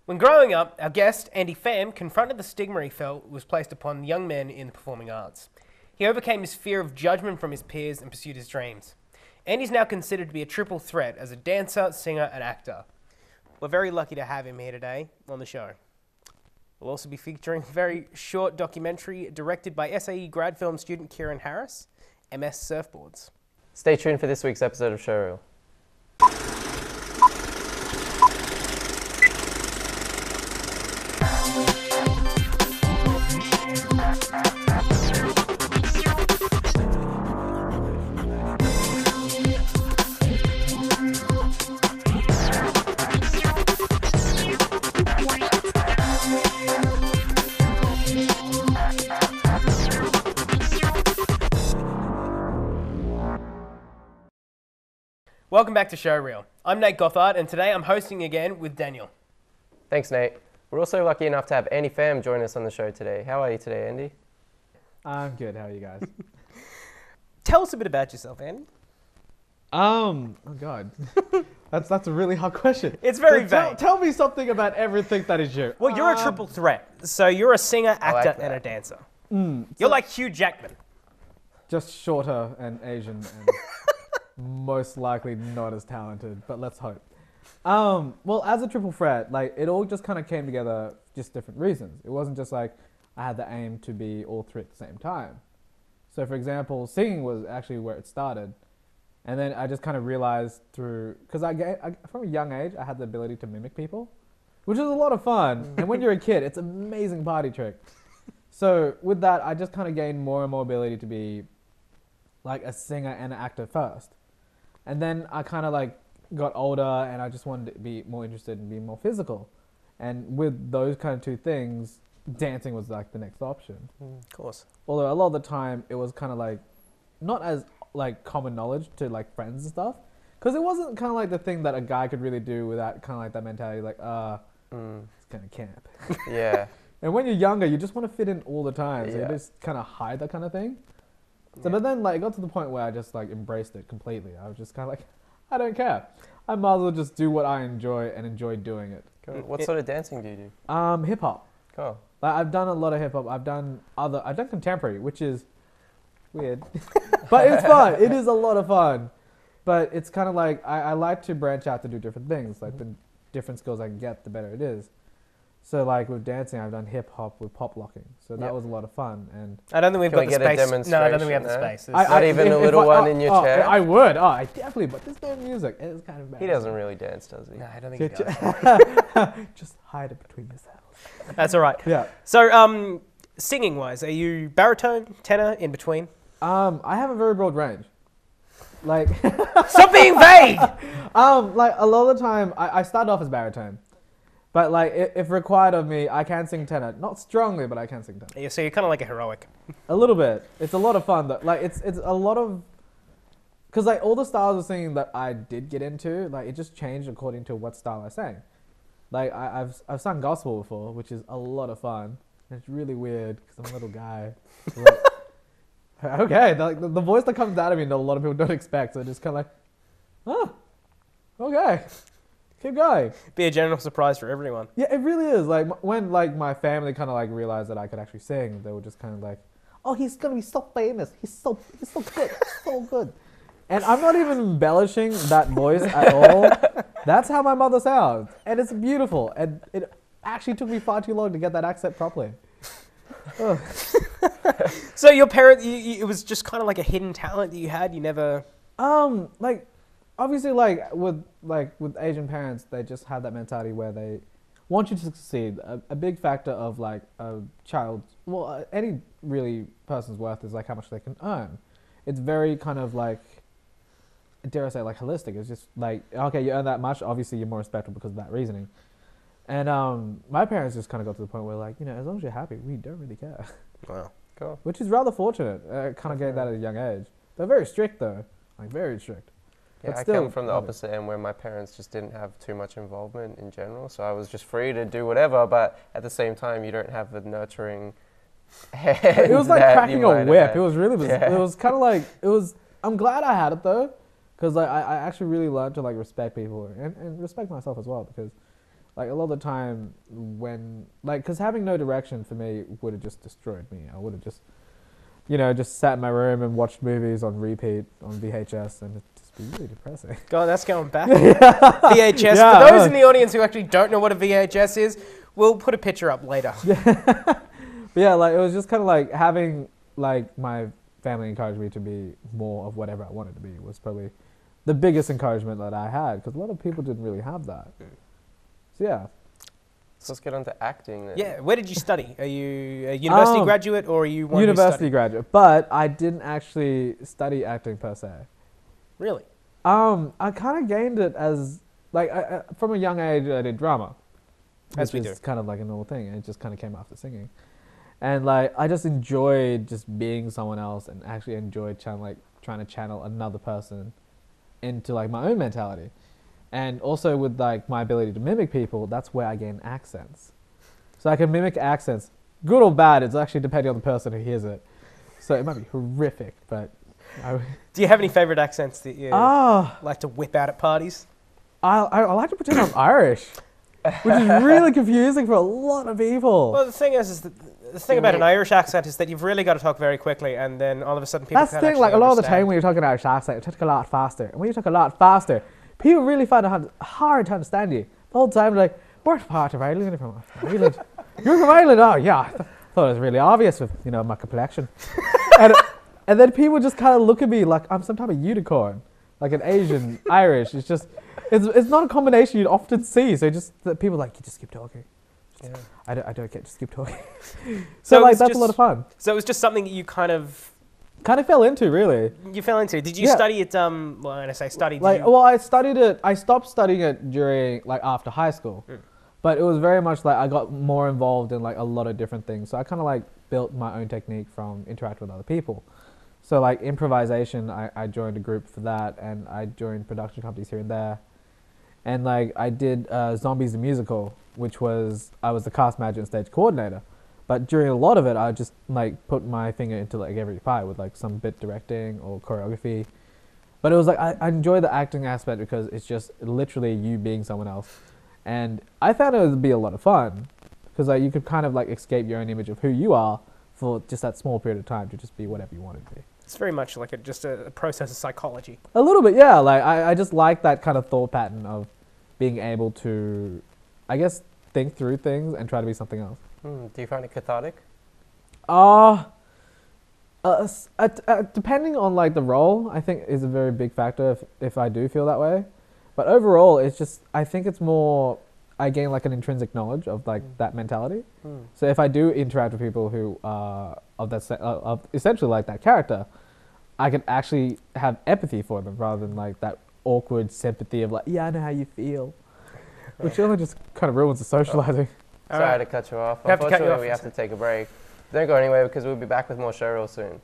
When growing up, our guest, Andy Pham, confronted the stigma he felt was placed upon young men in the performing arts. He overcame his fear of judgment from his peers and pursued his dreams. Andy's now considered to be a triple threat as a dancer, singer, and actor. We're very lucky to have him here today on the show. We'll also be featuring a very short documentary directed by SAE grad film student Kieran Harris, MS Surfboards. Stay tuned for this week's episode of Showreel. Welcome back to Showreel. I'm Nate Gothard, and today I'm hosting again with Daniel. Thanks, Nate. We're also lucky enough to have Andy Pham join us on the show today. How are you today, Andy? I'm good. How are you guys? Tell us a bit about yourself, Andy. Oh God, that's a really hard question. It's very So vague. Tell me something about everything that is you. Well, you're a triple threat. So you're a singer, I like actor, and a that. dancer. So You're like Hugh Jackman. just shorter and Asian and most likely not as talented, but let's hope. Well, as a triple threat, like it all just kind of came together, just different reasons. It wasn't just like I had the aim to be all three at the same time. So, for example, singing was actually where it started. And then I just kind of realized because from a young age, I had the ability to mimic people, which is a lot of fun. And when you're a kid, it's an amazing party trick. So with that, I just kind of gained more and more ability to be like a singer and an actor first. And then I kind of like got older and I just wanted to be more interested in being more physical. And with those kind of two things, dancing was like the next option. Of course. Although a lot of the time it was kind of like not as like common knowledge to like friends and stuff, because it wasn't kind of like the thing that a guy could really do without kind of like that mentality like it's kind of camp. Yeah. And when you're younger, you just want to fit in all the time, so you Yeah. just kind of hide that kind of thing. So but then like it got to the point where I just like embraced it completely. I was just kind of like, I don't care, I might as well just do what I enjoy and enjoy doing it. Cool. What sort of dancing do you do? Hip hop. Cool. Like I've done a lot of hip hop. I've done contemporary, which is weird, but it's fun. It is a lot of fun, but it's kind of like I like to branch out to do different things. Like the different skills I can get, the better it is. So like with dancing, I've done hip hop with pop locking. So that Yep. was a lot of fun. And I don't think we've Can we got the get a space. No, I don't think we have the demonstration, space. Not even a little one in your chair? I would. Oh, I definitely. But there's no music. It's kind of bad. He doesn't really dance, does he? No, I don't think he does. Just hide it between yourselves. That's all right. Yeah. So, singing-wise, are you baritone, tenor, in between? I have a very broad range. Like. Stop being vague! Like a lot of the time, I started off as baritone, but like if required of me, I can sing tenor. Not strongly, but I can sing tenor. Yeah, so you're kind of like a heroic. A little bit. It's a lot of fun though. Like it's a lot of, cause like all the styles of singing that I did get into, like it just changed according to what style I sang. Like I've sung gospel before, which is a lot of fun. And it's really weird because I'm a little guy. Like, okay, the voice that comes out of me, a lot of people don't expect. So it's just kind of like, oh, okay, keep going. Be a general surprise for everyone. Yeah, it really is. Like when like my family kind of like realized that I could actually sing, they were just kind of like, "Oh, he's gonna be so famous. He's so good, so good." And I'm not even embellishing that voice at all. That's how my mother sounds, and it's beautiful. And it actually took me far too long to get that accent properly. Ugh. So your parent, it was just kind of like a hidden talent that you had. You never. Like obviously, with Asian parents, they just have that mentality where they want you to succeed. A big factor of like a child, well, any really person's worth is like how much they can earn. It's very kind of like, dare I say, like holistic. It's just like, okay, you earn that much, obviously you're more respectable because of that reasoning. And my parents just kind of got to the point where like, you know, as long as you're happy, we don't really care. Wow. Cool. Which is rather fortunate. Kind of getting that at a young age. They're very strict though, like very strict. Yeah, But I still, come from the opposite end where my parents just didn't have too much involvement in general, so I was just free to do whatever, but at the same time, you don't have the nurturing It was like that cracking you a might whip. have had. It was really, Yeah. it was kind of like, it was, I'm glad I had it though, because like, I actually really learned to like respect people and respect myself as well, because Like a lot of the time when, like, because having no direction for me would have just destroyed me. I would have just, just sat in my room and watched movies on repeat on VHS, and it'd just be really depressing. God, that's going back. VHS. Yeah, For those in the audience who actually don't know what a VHS is, we'll put a picture up later. But yeah, like it was just kind of like having like my family encourage me to be more of whatever I wanted to be was probably the biggest encouragement that I had, because a lot of people didn't really have that. So yeah. So let's get on to acting then. Yeah, where did you study? Are you a university graduate or are you one University graduate, but I didn't actually study acting per se. Really? I kind of gained it as like from a young age. I did drama, As we which do. is kind of like a normal thing, and it just kind of came after singing. And like I just enjoyed just being someone else, and actually enjoyed trying to channel another person into like my own mentality. And also with like my ability to mimic people, that's where I gain accents. So I can mimic accents, good or bad. It's actually depending on the person who hears it. So it might be horrific, but Do you have any favorite accents that you like to whip out at parties? I like to pretend I'm Irish, which is really confusing for a lot of people. Well, the thing is that the thing about an Irish accent is that you've really got to talk very quickly, and then all of a sudden people That's the can't thing, actually like a lot of the understand. time when you're talking Irish accent, you talk a lot faster. And when you talk a lot faster, people really find it hard to understand you. The whole time, like, what part of Ireland are you from? Ireland. You're from Ireland? Oh, yeah. I thought it was really obvious with, my complexion. and then people just kind of look at me like I'm some type of unicorn, like an Asian Irish. It's just, it's not a combination you'd often see. So just that people are like, you just keep talking. Yeah. I don't get, just keep talking. So so like it's that's just- a lot of fun. So it was just something that you kind of Fell into, really. you fell into. Did you Yeah. study it? Well, when I say study, did Like, you, well, I studied it. I stopped studying it during after high school, but it was very much like I got more involved in like a lot of different things. So I kind of like built my own technique from interacting with other people. So like improvisation, I joined a group for that, and I joined production companies here and there, and like I did Zombies the Musical, which was I was the cast manager and stage coordinator. But during a lot of it, I just like put my finger into like every pie with like some bit directing or choreography. But it was like I enjoy the acting aspect because it's just literally you being someone else, and I found it would be a lot of fun because like you could kind of like escape your own image of who you are for just that small period of time to just be whatever you wanted to be. it's very much like just a process of psychology. A little bit, yeah. Like I just like that kind of thought pattern of being able to, I guess, think through things and try to be something else. Do you find it cathartic? Depending on like the role, I think is a very big factor if I do feel that way. But overall, it's just I think it's more I gain like an intrinsic knowledge of like that mentality. So if I do interact with people who are of essentially like that character, I can actually have empathy for them rather than like that awkward sympathy of like, yeah, I know how you feel, which only just kind of ruins the socializing. All Sorry right. to cut you off. We have to cut you Unfortunately, off we for a have to take a break. Don't go anywhere because we'll be back with more show real soon.